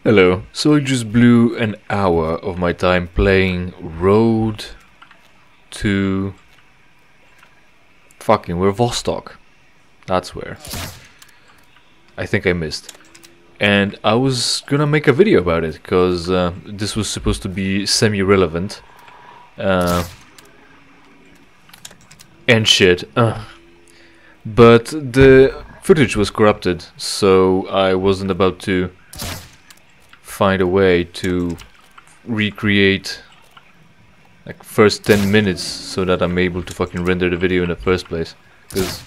Hello, so I just blew an hour of my time playing Road to fucking where Vostok. That's where. I think I missed. And I was gonna make a video about it, because this was supposed to be semi-relevant. And shit. But the footage was corrupted, so I wasn't about to find a way to recreate like first 10 minutes so that I'm able to fucking render the video in the first place, because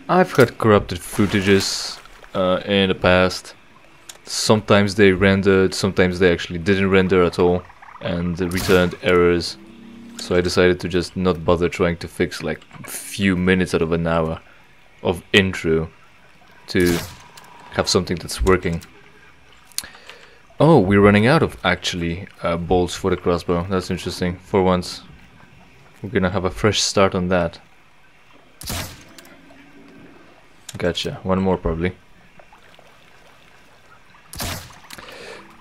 I've had corrupted footages in the past. Sometimes they rendered, sometimes they actually didn't render at all and returned errors, so I decided to just not bother trying to fix like a few minutes out of an hour of intro to have something that's working. Oh, we're running out of actually bolts for the crossbow. That's interesting. For once, we're gonna have a fresh start on that. Gotcha. One more probably.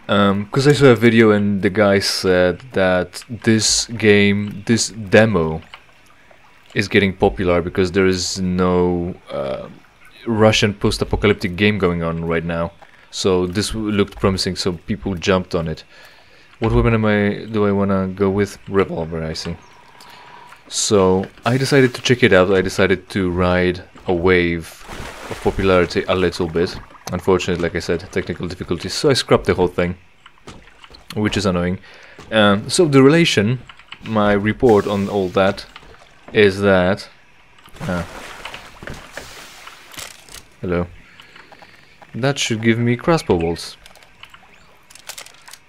Because I saw a video and the guy said that this game, this demo, is getting popular because there is no Russian post-apocalyptic game going on right now. So this looked promising, so people jumped on it. What weapon do I wanna go with? Revolver, I see. So I decided to check it out. I decided to ride a wave of popularity a little bit. Unfortunately, like I said, technical difficulties, so I scrapped the whole thing, which is annoying. So the relation, my report on all that, is that... hello. That should give me crossbow bolts.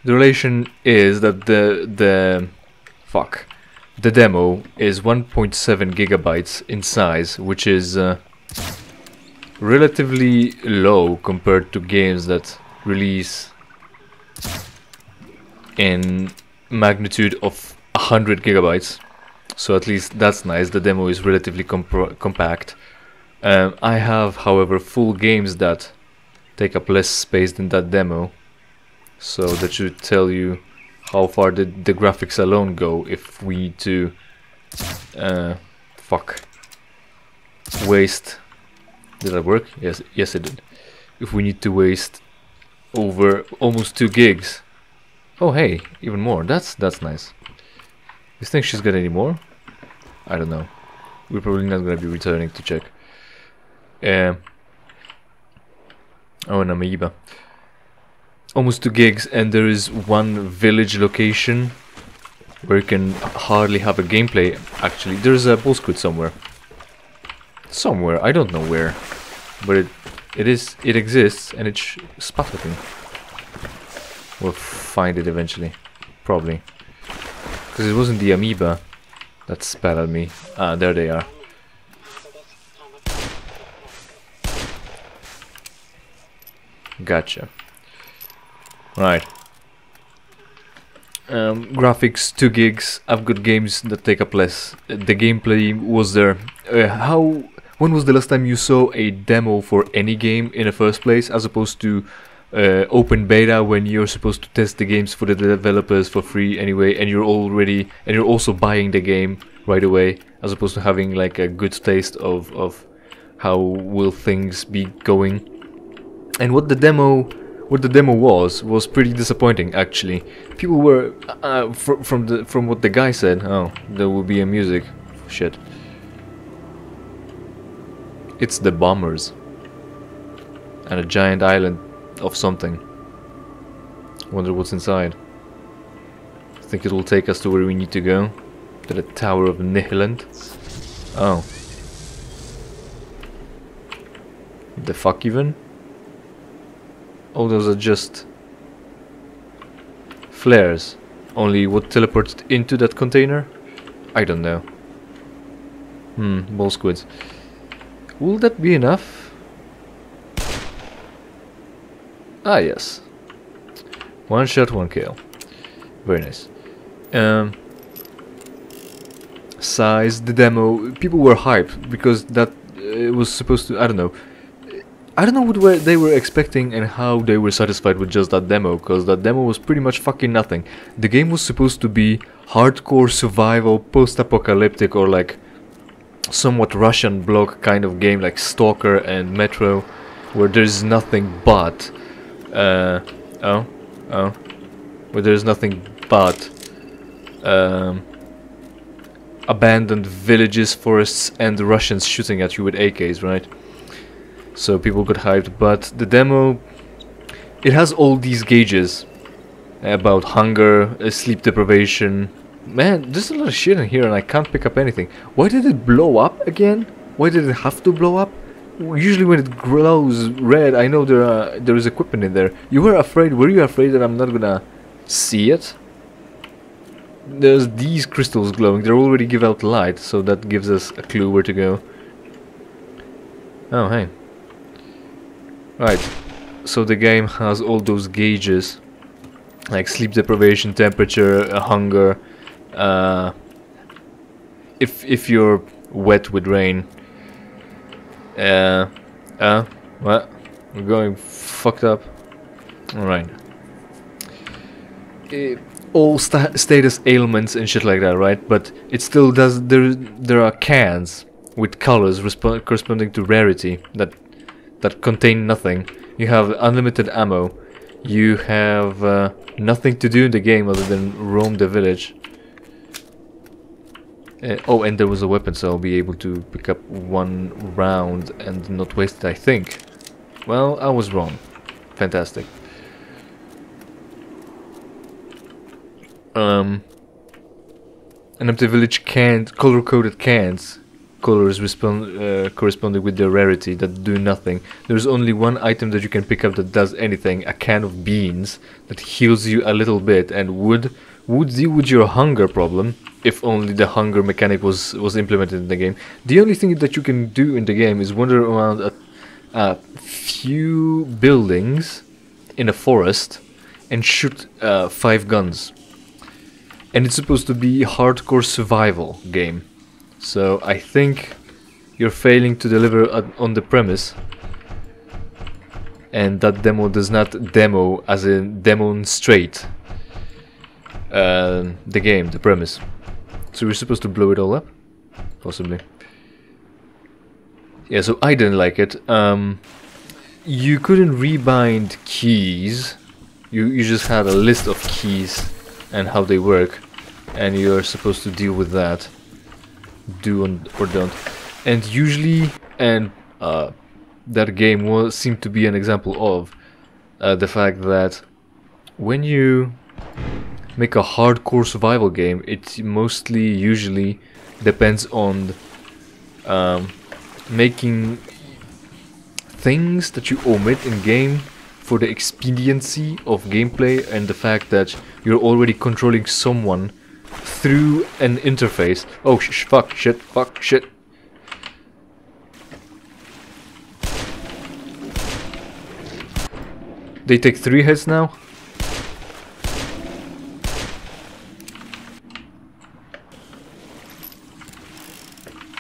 The relation is that the demo is 1.7 gigabytes in size, which is relatively low compared to games that release in magnitude of 100 gigabytes. So at least that's nice. The demo is relatively compact. I have, however, full games that take up less space than that demo, so that should tell you how far the graphics alone go if we need to waste. Did that work? Yes it did. If we need to waste over almost 2 gigs. Oh hey, even more. That's nice. You think she's got any more? I don't know. We're probably not gonna be returning to check. Oh, an amoeba. Almost 2 gigs, and there is one village location where you can hardly have a gameplay. Actually, there's a boss squid somewhere. Somewhere, I don't know where, but it exists, and it's spat at me. We'll find it eventually, probably, because it wasn't the amoeba that spat at me. Ah, there they are. Gotcha. Right. Graphics 2 gigs. I've got games that take up less. The gameplay was there. When was the last time you saw a demo for any game in the first place, as opposed to open beta, when you're supposed to test the games for the developers for free anyway, and you're also buying the game right away, as opposed to having like a good taste of how will things be going. And what the demo was pretty disappointing, actually. People were from what the guy said. Oh, there will be a music. Shit. It's the bombers and a giant island of something. Wonder what's inside. Think it will take us to where we need to go, to the Tower of Nihiland. Oh, the fuck even. Oh, those are just flares. Only what teleported into that container? I don't know. Ball squids. Will that be enough? Ah, yes. One shot, one kill. Very nice. Size, the demo. People were hyped because that it was supposed to, I don't know. I don't know what they were expecting and how they were satisfied with just that demo, because that demo was pretty much fucking nothing. The game was supposed to be hardcore survival, post-apocalyptic, or like somewhat Russian block kind of game like Stalker and Metro, where there's nothing but where there's nothing but abandoned villages, forests, and Russians shooting at you with AKs, right? So people got hyped, but the demo, it has all these gauges about hunger, sleep deprivation. Man, there's a lot of shit in here and I can't pick up anything. Why did it blow up again? Why did it have to blow up? Usually when it glows red, I know there is equipment in there. Were you afraid that I'm not gonna see it? There's these crystals glowing, they already give out light, so that gives us a clue where to go. Oh, hey. Right, so the game has all those gauges, like sleep deprivation, temperature, hunger, if you're wet with rain. What? We're going fucked up. Alright. All status ailments and shit like that, right? But it still does. There are cans with colors corresponding to rarity that contain nothing. You have unlimited ammo. You have nothing to do in the game other than roam the village. Oh, and there was a weapon, so I'll be able to pick up one round and not waste it, I think. Well, I was wrong. Fantastic. An empty village cans, color-coded cans. Colors corresponding with their rarity that do nothing. There's only one item that you can pick up that does anything. A can of beans that heals you a little bit and would deal with your hunger problem if only the hunger mechanic was implemented in the game. The only thing that you can do in the game is wander around a few buildings in a forest and shoot 5 guns. And it's supposed to be a hardcore survival game. So I think you're failing to deliver on the premise. And that demo does not demo as in demonstrate the game, the premise. So we're supposed to blow it all up? Possibly. Yeah, so I didn't like it. You couldn't rebind keys. You just had a list of keys and how they work. And you're supposed to deal with that. Do or don't. And usually, and that game seemed to be an example of the fact that when you make a hardcore survival game, it usually depends on making things that you omit in game for the expediency of gameplay and the fact that you're already controlling someone through an interface. Oh, fuck, shit. They take 3 hits now?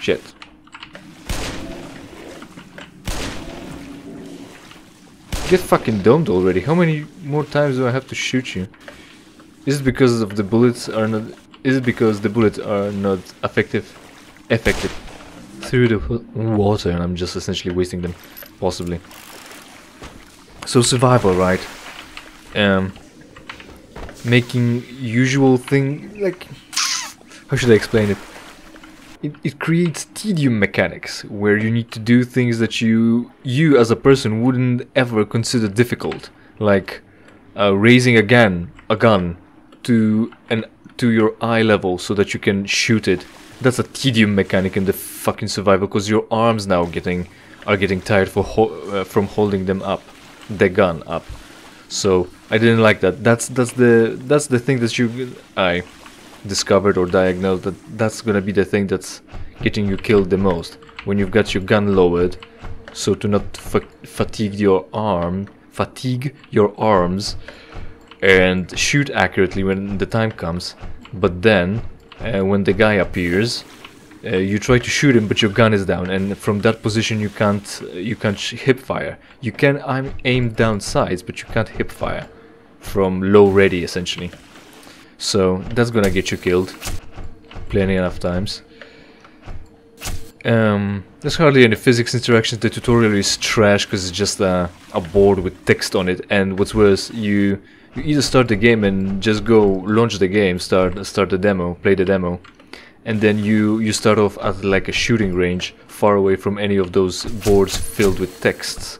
Shit. Get fucking domed already. How many more times do I have to shoot you? Is it because of the bullets are not... Is it because the bullets are not effective through the water and I'm just essentially wasting them? Possibly. So survival, right? Making usual thing... like... How should I explain it? It creates tedium mechanics, where you need to do things that you as a person wouldn't ever consider difficult. Like raising a gun to your eye level so that you can shoot it. That's a tedium mechanic in the fucking survival, because your arms now are getting tired from holding the gun up. So I didn't like that. That's the thing that I discovered or diagnosed, that's gonna be the thing that's getting you killed the most when you've got your gun lowered, so to not fatigue your arms and shoot accurately when the time comes. But then when the guy appears, You try to shoot him, but your gun is down, and from that position you can't hip fire. You can aim down sights, but you can't hip fire from low ready essentially. So that's gonna get you killed plenty enough times. There's hardly any physics interactions. The tutorial is trash because it's just a board with text on it, and what's worse, you either start the game and just go launch the game, start the demo, play the demo, and then you start off at like a shooting range far away from any of those boards filled with texts.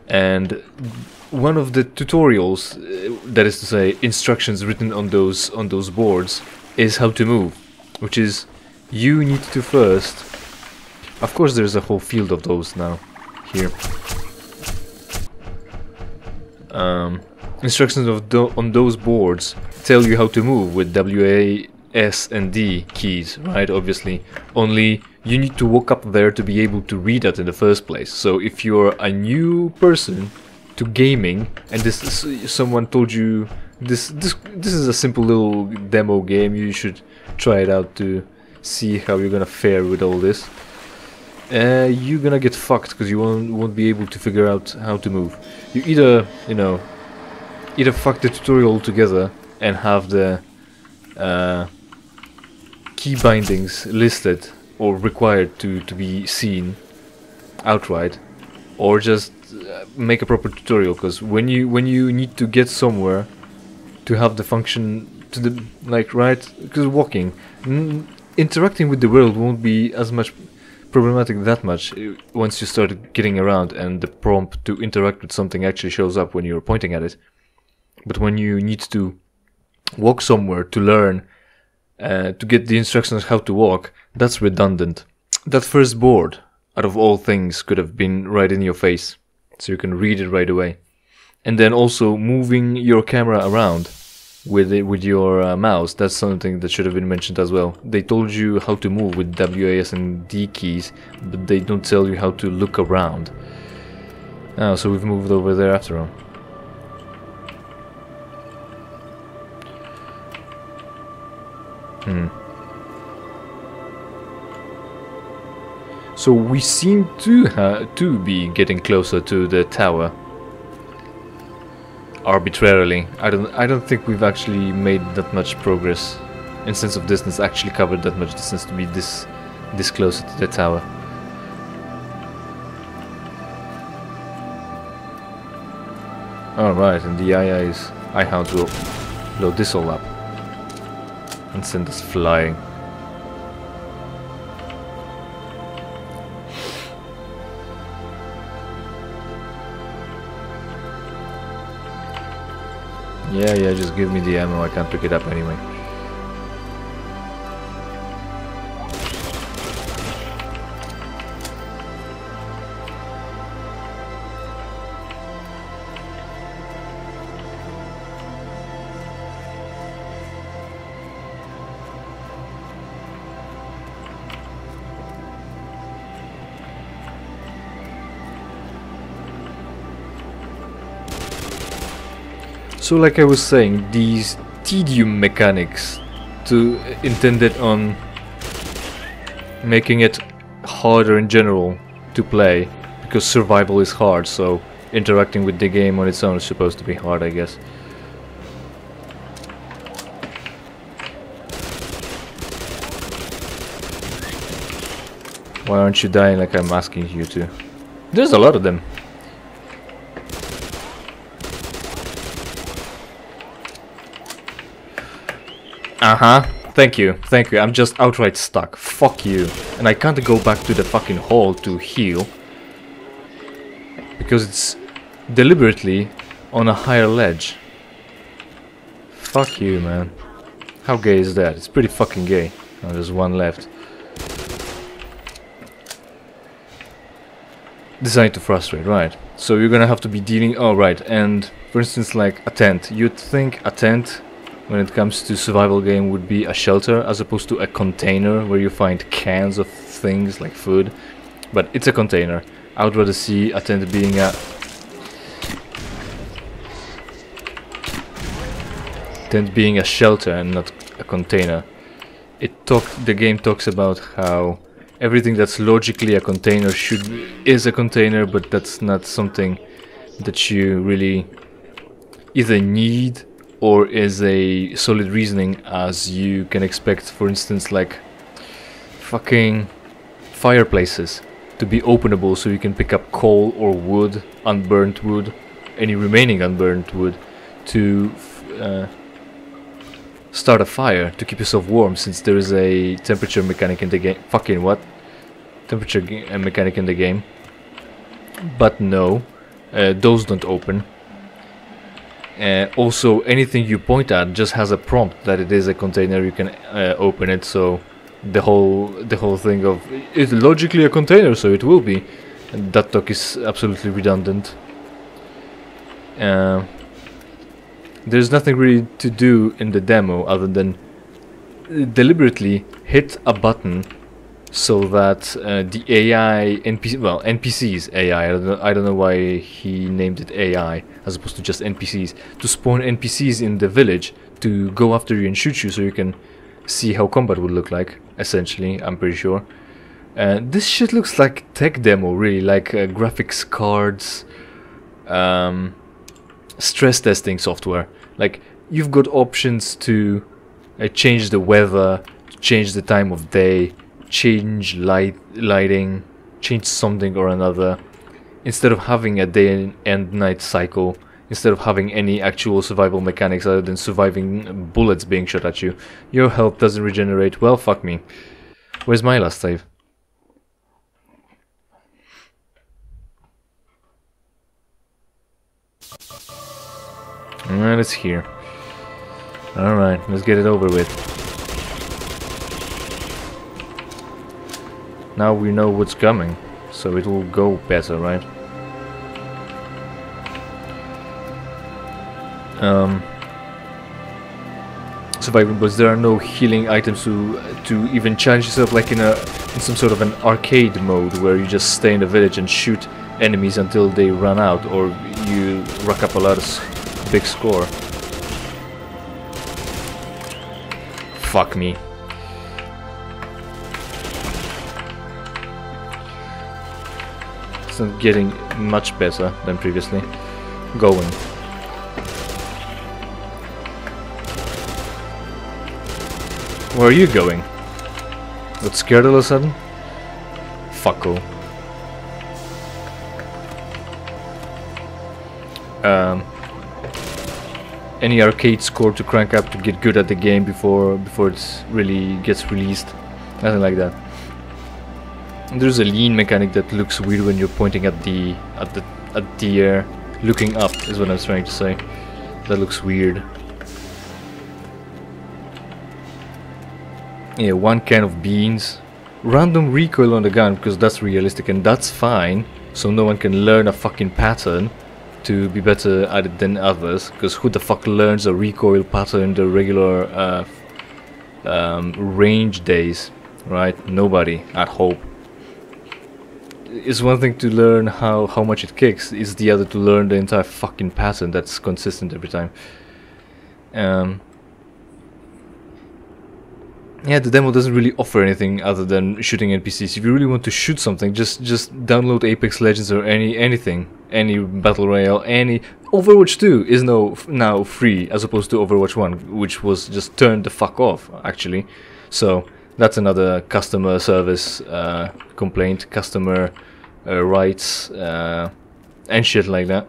And one of the tutorials, that is to say instructions written on those boards, is how to move, which is you need to first, of course there's a whole field of those now here, instructions on those boards tell you how to move with W, A, S and D keys, right? Obviously, only you need to walk up there to be able to read that in the first place. So if you're a new person to gaming and someone told you this is a simple little demo game, you should try it out to see how you're gonna fare with all this, you're gonna get fucked because you won't be able to figure out how to move. You either fuck the tutorial altogether and have the key bindings listed or required to be seen outright, or just make a proper tutorial, because when you need to get somewhere to have the function to the right, because walking, interacting with the world won't be as much problematic that much once you start getting around and the prompt to interact with something actually shows up when you're pointing at it. But when you need to walk somewhere to learn to get the instructions how to walk, that's redundant. That first board, out of all things, could have been right in your face, so you can read it right away. And then also moving your camera around with your mouse, that's something that should have been mentioned as well. They told you how to move with W, A, S and D keys, but they don't tell you how to look around. Oh, so we've moved over there after all. So we seem to be getting closer to the tower. Arbitrarily. I don't think we've actually made that much progress in sense of distance, actually covered that much distance to be this closer to the tower. Alright, and the Aaah is Aaah will load this all up and send us flying. Yeah, just give me the ammo, I can't pick it up anyway. So like I was saying, these tedium mechanics intended on making it harder in general to play, because survival is hard, so interacting with the game on its own is supposed to be hard, I guess. Why aren't you dying like I'm asking you to? There's a lot of them. Thank you, I'm just outright stuck. Fuck you. And I can't go back to the fucking hall to heal, because it's deliberately on a higher ledge. Fuck you, man. How gay is that? It's pretty fucking gay. Oh, there's one left. Designed to frustrate, right. So you're gonna have to be dealing... Oh, right, and for instance, like a tent. You'd think a tent, when it comes to survival game, would be a shelter as opposed to a container where you find cans of things like food, but it's a container. I would rather see a tent being a shelter and not a container. the game talks about how everything that's logically a container is a container, but that's not something that you really either need or is a solid reasoning as you can expect. For instance, like fucking fireplaces to be openable so you can pick up coal or wood, unburnt wood, any remaining unburnt wood to start a fire to keep yourself warm, since there is a temperature mechanic in the game. Fucking what? Temperature mechanic in the game. But no, those don't open. Also, anything you point at just has a prompt that it is a container. You can open it, so the whole thing of it's logically a container, so it will be. And that talk is absolutely redundant. There's nothing really to do in the demo other than deliberately hit a button so that the AI NPCs AI. I don't know why he named it AI as opposed to just NPCs, to spawn NPCs in the village to go after you and shoot you, so you can see how combat would look like. Essentially, I'm pretty sure. This shit looks like tech demo, really, like graphics cards, stress testing software. Like, you've got options to change the weather, change the time of day, change lighting, change something or another. Instead of having a day and night cycle, instead of having any actual survival mechanics other than surviving bullets being shot at you, your health doesn't regenerate. Well, fuck me. Where's my last save? Alright, it's here. Alright, let's get it over with. Now we know what's coming, so it will go better, right? Surviving, but there are no healing items to even challenge yourself, like in some sort of an arcade mode where you just stay in the village and shoot enemies until they run out, or you rack up a lot of big score. Fuck me. It's not getting much better than previously. Going. Where are you going? Got scared all of a sudden? Fucko. Any arcade score to crank up to get good at the game before it really gets released? Nothing like that. There's a lean mechanic that looks weird when you're pointing at the air, looking up is what I was trying to say. That looks weird. Yeah, one can of beans. Random recoil on the gun, because that's realistic and that's fine. So no one can learn a fucking pattern to be better at it than others. Because who the fuck learns a recoil pattern in the regular range days, right? Nobody, I hope. It's one thing to learn how much it kicks. It's the other to learn the entire fucking pattern that's consistent every time. Yeah, the demo doesn't really offer anything other than shooting NPCs. If you really want to shoot something, just download Apex Legends or anything, any battle royale, any. Overwatch 2 is now free as opposed to Overwatch 1, which was just turned the fuck off actually. So that's another customer service complaint, customer rights and shit like that.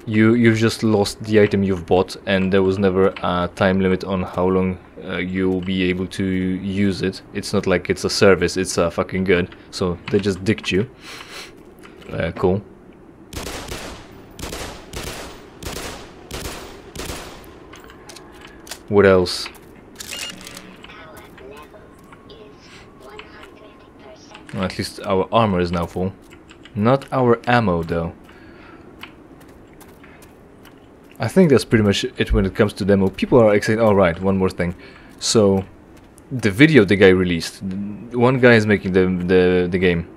You've just lost the item you've bought, and there was never a time limit on how long you'll be able to use it. It's not like it's a service, it's a fucking good. So they just dicked you. Cool. What else? Well, at least our armor is now full. Not our ammo though. I think that's pretty much it when it comes to demo. People are excited. Alright, one more thing. So, the video the guy released. One guy is making the game.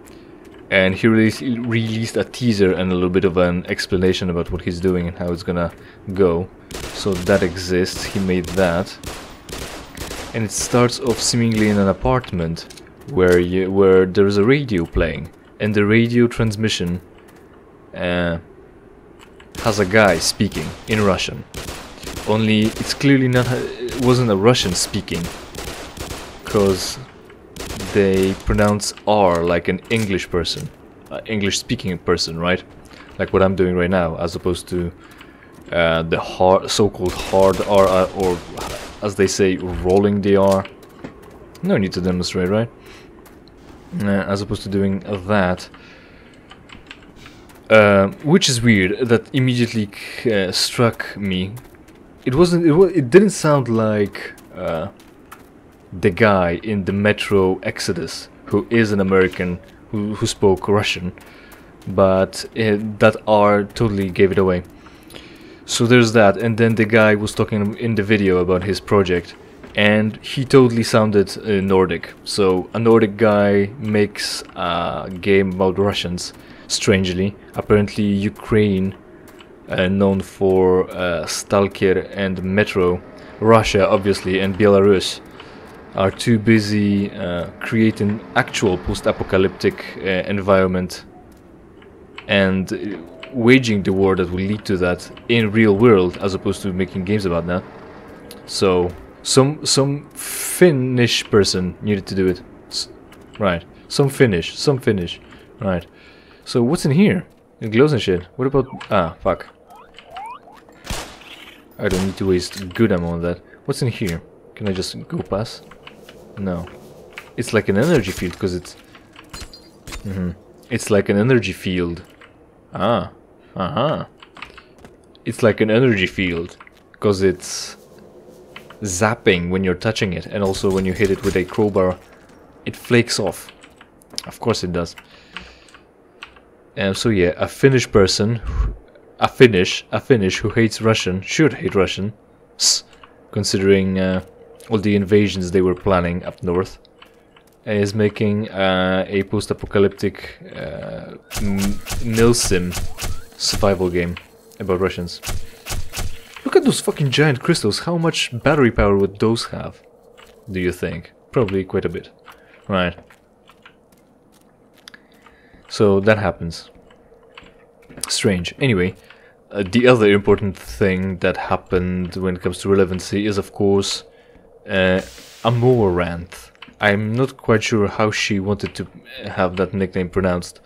And he released a teaser and a little bit of an explanation about what he's doing and how it's gonna go. So that exists. He made that. and it starts off seemingly in an apartment where there's a radio playing, and the radio transmission has a guy speaking in Russian. Only it's clearly not. It wasn't a Russian speaking, because they pronounce R like an English person, English speaking person, right? Like what I'm doing right now, as opposed to the so-called hard R, or as they say, rolling the R. No need to demonstrate, right? As opposed to doing that. Which is weird. That immediately struck me. It didn't sound like the guy in the Metro Exodus, who is an American who spoke Russian, but that R totally gave it away. So there's that, and then the guy was talking in the video about his project, and he totally sounded Nordic. So a Nordic guy makes a game about Russians. Strangely, apparently Ukraine, known for Stalker and Metro, Russia obviously, and Belarus are too busy creating actual post-apocalyptic environment and waging the war that will lead to that in real world, as opposed to making games about that. So some Finnish person needed to do it, right? Some Finnish, right? So what's in here? It glows and shit. What about... ah, fuck. I don't need to waste good ammo on that. What's in here? Can I just go past? No. It's like an energy field, because it's... It's like an energy field. Ah. Uh-huh. It's like an energy field, because it's zapping when you're touching it, and also when you hit it with a crowbar, it flakes off. Of course it does. So yeah, a Finnish person, a Finnish who hates Russian, should hate Russian, considering all the invasions they were planning up north, is making a post-apocalyptic milsim survival game about Russians. Look at those fucking giant crystals. How much battery power would those have, do you think? Probably quite a bit. Right. So that happens. Strange. Anyway, the other important thing that happened when it comes to relevancy is, of course, Amouranth. I'm not quite sure how she wanted to have that nickname pronounced.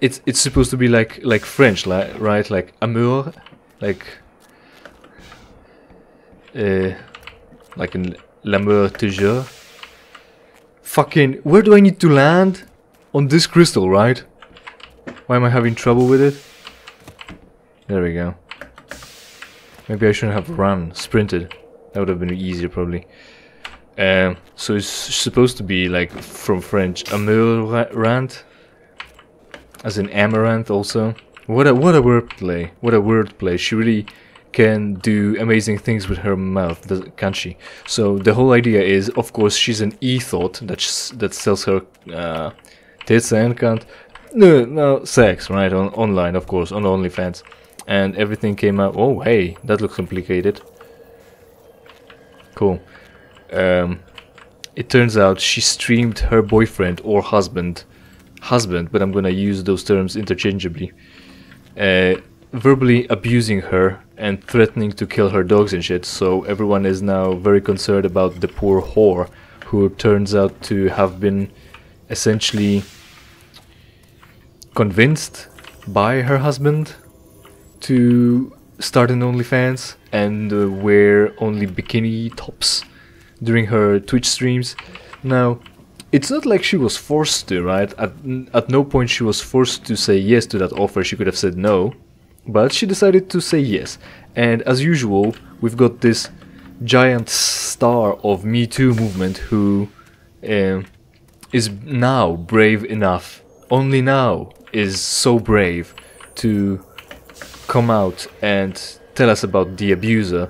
It's supposed to be like French, right? Like amour, like in l'amour toujours. Fucking, where do I need to land? On this crystal, right? Why am I having trouble with it? There we go. Maybe I shouldn't have sprinted. That would have been easier, probably. So it's supposed to be like from French, AmouRANT, as in Amaranth also. What a wordplay! What a wordplay! She really can do amazing things with her mouth, can't she? So the whole idea is, of course, she's an e-thought that sells her tits and no sex, right? Online, of course, on OnlyFans, and everything came out. Oh, hey, that looks complicated. Cool. It turns out she streamed her boyfriend or husband, but I'm gonna use those terms interchangeably, verbally abusing her and threatening to kill her dogs and shit. So everyone is now very concerned about the poor whore, who turns out to have been essentially convinced by her husband to start an OnlyFans and wear only bikini tops during her Twitch streams. Now, it's not like she was forced to, right? At no point she was forced to say yes to that offer. She could have said no, but she decided to say yes. And as usual, we've got this giant star of Me Too movement who is now brave enough, only now is so brave to come out and tell us about the abuser,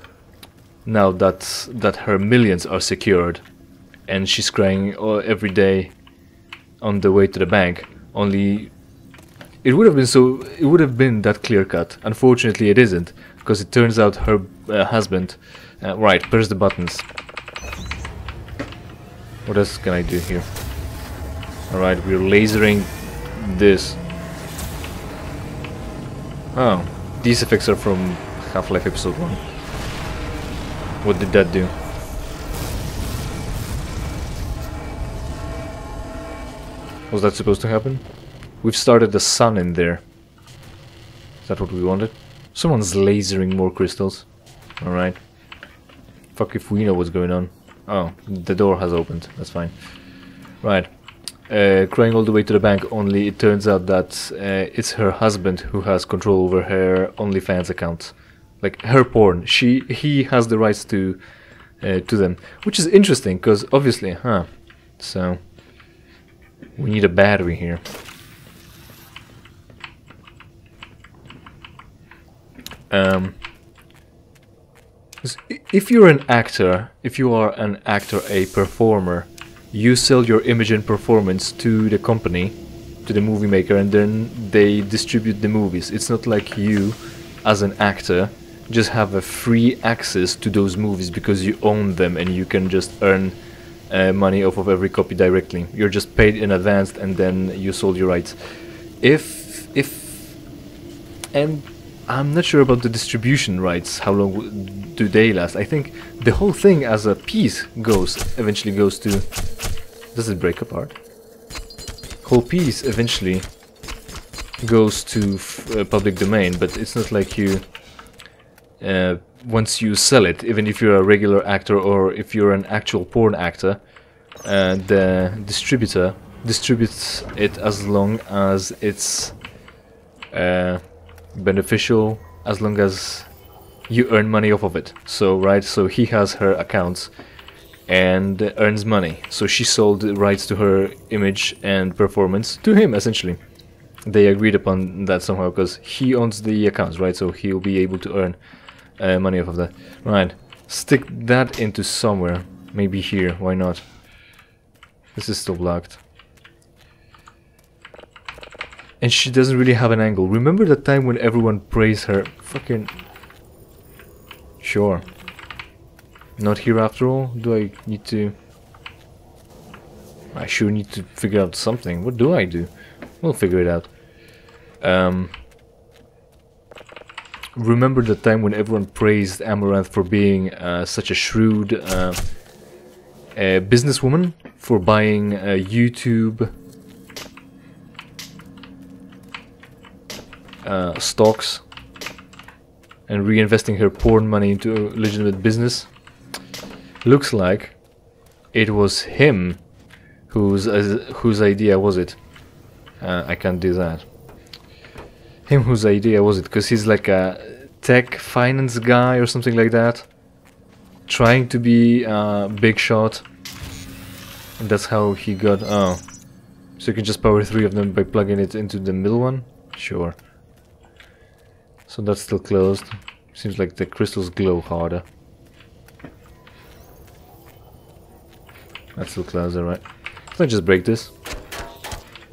now that her millions are secured and she's crying every day on the way to the bank. Only it would have been that clear cut. Unfortunately it isn't, because it turns out her husband, right, press the buttons. What else can I do here? Alright, we're lasering this. Oh, these effects are from Half-Life Episode 1. What did that do? Was that supposed to happen? We've started the sun in there. Is that what we wanted? Someone's lasering more crystals. Alright. Fuck if we know what's going on. Oh, the door has opened. That's fine. Right. Crying all the way to the bank, only it turns out that it's her husband who has control over her OnlyFans account. Like, her porn. He has the rights to them. Which is interesting, because obviously, so... we need a battery here. If you're an actor, if you are an actor, a performer, you sell your image and performance to the company, to the movie maker, and then they distribute the movies. It's not like you, as an actor, just have a free access to those movies because you own them and you can just earn money off of every copy directly. You're just paid in advance and then you sold your rights. And I'm not sure about the distribution rights, how long do they last. I think the whole thing as a piece eventually goes to... Does it break apart? Whole piece eventually goes to public domain, but it's not like you... once you sell it, even if you're a regular actor or if you're an actual porn actor, the distributor distributes it as long as it's beneficial, as long as you earn money off of it. So, right, so he has her accounts and earns money. So she sold the rights to her image and performance to him, essentially. They agreed upon that somehow, because he owns the accounts, right? So he'll be able to earn money off of that. Right, stick that into somewhere. Maybe here, why not? This is still blocked. And she doesn't really have an angle. Remember the time when everyone praised her? Fucking... Sure. Not here after all? Do I need to... I sure need to figure out something. What do I do? We'll figure it out. Remember the time when everyone praised Amouranth for being such a shrewd businesswoman? For buying YouTube stocks and reinvesting her porn money into legitimate business? Looks like it was him whose idea was it. I can't do that. Him whose idea was it, because he's like a tech finance guy or something like that, trying to be a big shot, and that's how he got... Oh, so you can just power 3 of them by plugging it into the middle one? Sure. So that's still closed. Seems like the crystals glow harder. That's still closed, alright. Can I just break this?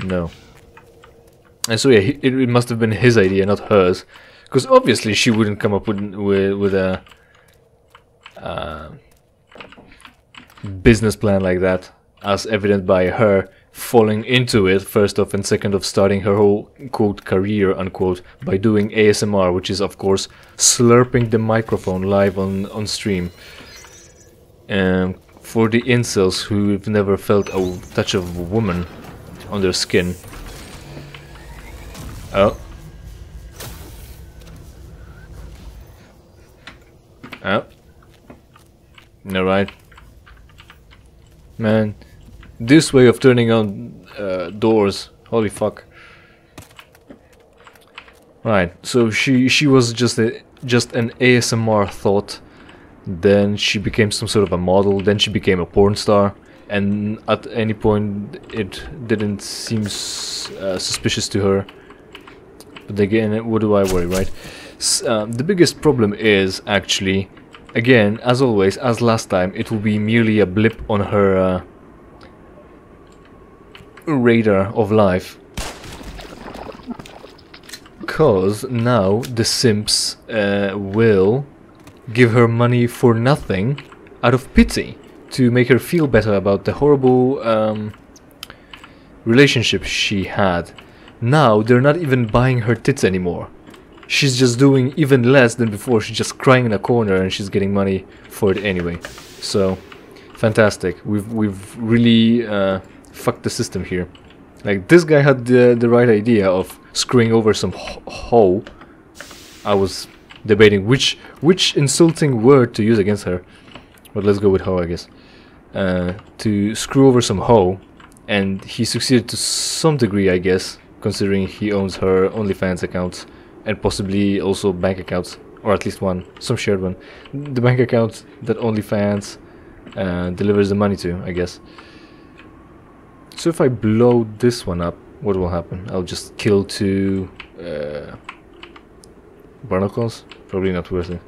No. And so yeah, it must have been his idea, not hers, because obviously she wouldn't come up with a business plan like that, as evident by her falling into it first off, and second off starting her whole quote career unquote by doing ASMR, which is of course slurping the microphone live on stream. For the incels who've never felt a touch of a woman on their skin. Oh. Oh. Alright. Man, this way of turning on doors, holy fuck. Right, so she was just an ASMR thought. Then she became some sort of a model. Then she became a porn star. And at any point it didn't seem suspicious to her. But again, what do I worry, right? The biggest problem is actually, again, as always, as last time, it will be merely a blip on her radar of life. Because now the simps will give her money for nothing out of pity to make her feel better about the horrible relationship she had. Now they're not even buying her tits anymore. She's just doing even less than before. She's just crying in a corner and she's getting money for it anyway. So fantastic. We've really fucked the system here. Like, this guy had the right idea of screwing over some hoe. I was debating which insulting word to use against her, but let's go with hoe, I guess. To screw over some hoe, and he succeeded to some degree, I guess, considering he owns her OnlyFans account and possibly also bank accounts, or at least one, some shared one. The bank account that OnlyFans delivers the money to, I guess. So if I blow this one up, what will happen? I'll just kill 2 barnacles? Probably not worth it.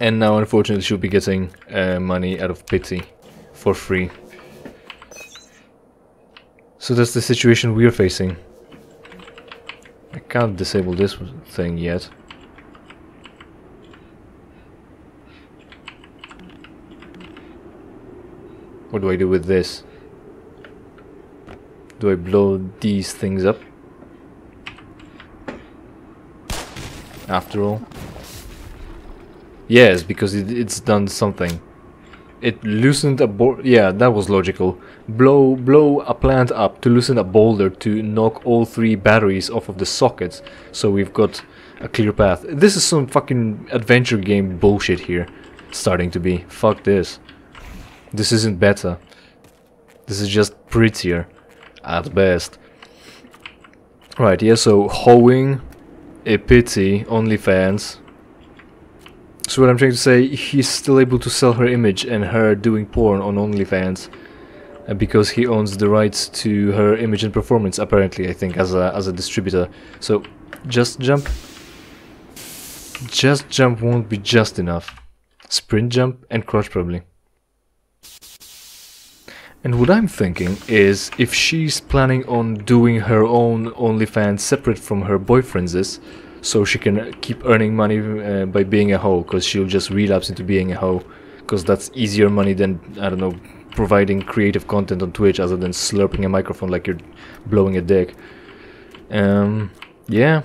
And now unfortunately she'll be getting money out of pity for free. So that's the situation we're facing. I can't disable this thing yet. What do I do with this? Do I blow these things up? After all? Yes, because it's done something. It loosened a boulder. Yeah, that was logical. Blow a plant up to loosen a boulder to knock all 3 batteries off of the sockets. So we've got a clear path. This is some fucking adventure game bullshit here. Starting to be. Fuck this. This isn't better. This is just prettier. At best. Right, yeah, so hoeing, a pity, OnlyFans. So what I'm trying to say, he's still able to sell her image and her doing porn on OnlyFans. Because he owns the rights to her image and performance, apparently, I think, as a distributor. So, just jump. Just jump won't be just enough. Sprint jump and crouch probably. And what I'm thinking is, if she's planning on doing her own OnlyFans separate from her boyfriend's, so she can keep earning money by being a hoe, because she'll just relapse into being a hoe, because that's easier money than, I don't know, providing creative content on Twitch other than slurping a microphone like you're blowing a dick. Yeah,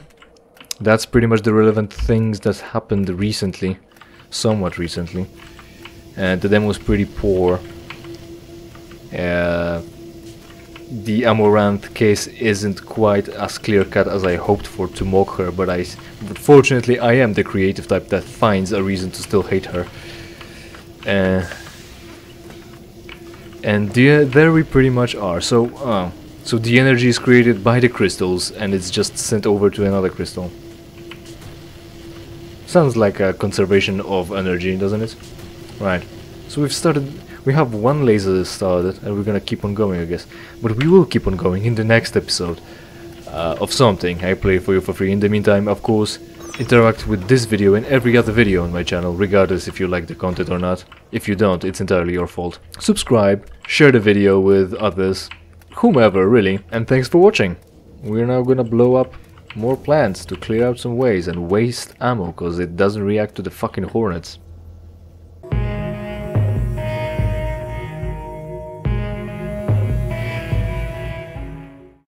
that's pretty much the relevant things that happened recently, somewhat recently. The demo was pretty poor. The Amouranth case isn't quite as clear-cut as I hoped for to mock her, but fortunately I am the creative type that finds a reason to still hate her. And there we pretty much are. So the energy is created by the crystals and it's just sent over to another crystal. Sounds like a conservation of energy, doesn't it? Right. So we have 1 laser started and we're gonna keep on going, I guess. But we will keep on going in the next episode of something I play for you for free. In the meantime, of course, interact with this video and every other video on my channel, regardless if you like the content or not. If you don't, it's entirely your fault. Subscribe, share the video with others, whomever really, and thanks for watching. We're now gonna blow up more plants to clear out some ways and waste ammo, cause it doesn't react to the fucking hornets.